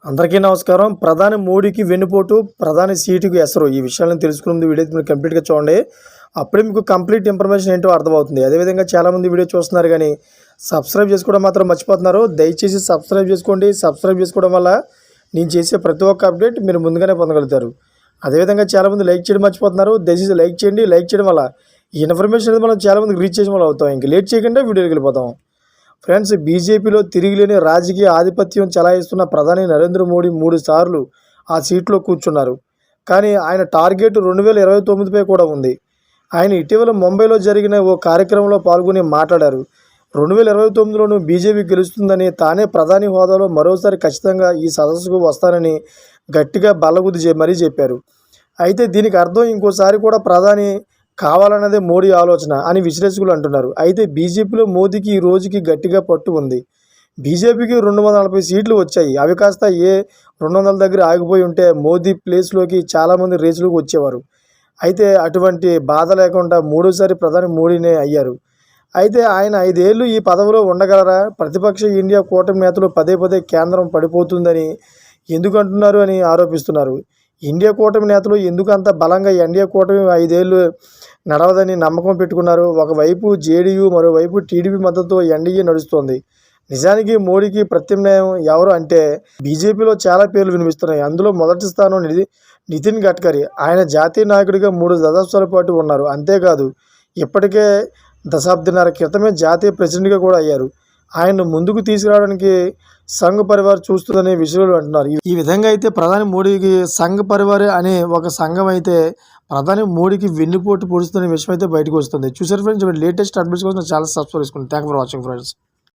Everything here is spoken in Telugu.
అందరికీ నమస్కారం. ప్రధాని మోడీకి వెన్నుపోటు, ప్రధాని సీటుకు ఎసరు. ఈ విషయాలను తెలుసుకునే వీడియో మీరు కంప్లీట్‌గా చూడండి. అప్పుడే మీకు కంప్లీట్ ఇన్ఫర్మేషన్ ఏంటో అర్థమవుతుంది. అదేవిధంగా చాలామంది వీడియో చూస్తున్నారు కానీ సబ్స్క్రైబ్ చేసుకోవడం మాత్రం మర్చిపోతున్నారు. దయచేసి సబ్స్క్రైబ్ చేసుకోండి. సబ్స్క్రైబ్ చేసుకోవడం వల్ల నేను చేసే ప్రతి ఒక్క అప్డేట్ మీరు ముందుగానే పొందగలుగుతారు. అదేవిధంగా చాలామంది లైక్ చేయడం మర్చిపోతున్నారు. దయచేసి లైక్ చేయండి. లైక్ చేయడం వల్ల ఈ ఇన్ఫర్మేషన్ అనేది మనం చాలామందికి రీచ్ చేసిన వాళ్ళు అవుతాం. ఇంక లేట్ చేయకుండా వీడియోకి వెళ్ళిపోతాం. ఫ్రెండ్స్, బీజేపీలో తిరిగిలేని రాజకీయ ఆధిపత్యం చెలాయిస్తున్న ప్రధాని నరేంద్ర మోడీ 3 సార్లు ఆ సీట్లో కూర్చున్నారు. కానీ ఆయన టార్గెట్ 2029పై కూడా ఉంది. ఆయన ఇటీవల ముంబైలో జరిగిన ఓ కార్యక్రమంలో పాల్గొని మాట్లాడారు. 2029లోనూ బీజేపీ గెలుస్తుందని, తానే ప్రధాని హోదాలో మరోసారి ఖచ్చితంగా ఈ సదస్సుకు వస్తానని గట్టిగా బల్లగుద్ది మరీ చెప్పారు. అయితే దీనికి అర్థం ఇంకోసారి కూడా ప్రధాని కావాలన్నదే మోడీ ఆలోచన అని విశ్లేషకులు అంటున్నారు. అయితే బీజేపీలో మోదీకి ఈ రోజుకి గట్టిగా పట్టు ఉంది. బీజేపీకి 240 సీట్లు వచ్చాయి. అవి కాస్త 200 దగ్గర ఆగిపోయి ఉంటే మోదీ ప్లేస్లోకి చాలామంది రేసులోకి వచ్చేవారు. అయితే అటువంటి బాధ లేకుండా మూడోసారి ప్రధాని మోడీనే అయ్యారు. అయితే ఆయన 5 ఏళ్ళు ఈ పదవిలో ఉండగలరా? ప్రతిపక్ష ఇండియా కూటమి నేతలు పదే పదే కేంద్రం పడిపోతుందని ఎందుకు అంటున్నారు అని ఆరోపిస్తున్నారు. ఇండియా కూటమి నేతలు ఎందుకు అంత బలంగా ఎన్డీఏ కూటమి 5 ఏళ్ళు నడవదని నమ్మకం పెట్టుకున్నారు? ఒకవైపు జేడీయూ, మరోవైపు టీడీపీ మద్దతుతో ఎన్డీఏ నడుస్తోంది. నిజానికి మోడీకి ప్రత్యామ్నాయం ఎవరు అంటే బీజేపీలో చాలా పేర్లు వినిపిస్తున్నాయి. అందులో మొదటి స్థానం నితిన్ గడ్కరీ. ఆయన జాతీయ నాయకుడిగా 3 దశాబ్దాల పాటు ఉన్నారు. అంతేకాదు ఇప్పటికే దశాబ్దన్నర క్రితమే జాతీయ ప్రెసిడెంట్గా కూడా అయ్యారు. ఆయన్ను ముందుకు తీసుకురావడానికి సంఘ్ పరివార్ చూస్తుందని విశ్లేషకులు అంటున్నారు. ఈ విధంగా అయితే ప్రధాని మోడీకి సంఘ్ పరివార్ అనే ఒక సంఘం అయితే ప్రధాని మోడీకి వెన్నుపోటు పొడుస్తున్న విషయం అయితే బయటకు వస్తుంది. చూసారు ఫ్రెండ్స్, లేటెస్ట్ అప్డేట్స్ కోసం ఛానల్ సబ్స్క్రైబ్ చేసుకోండి. Thank for watching friends.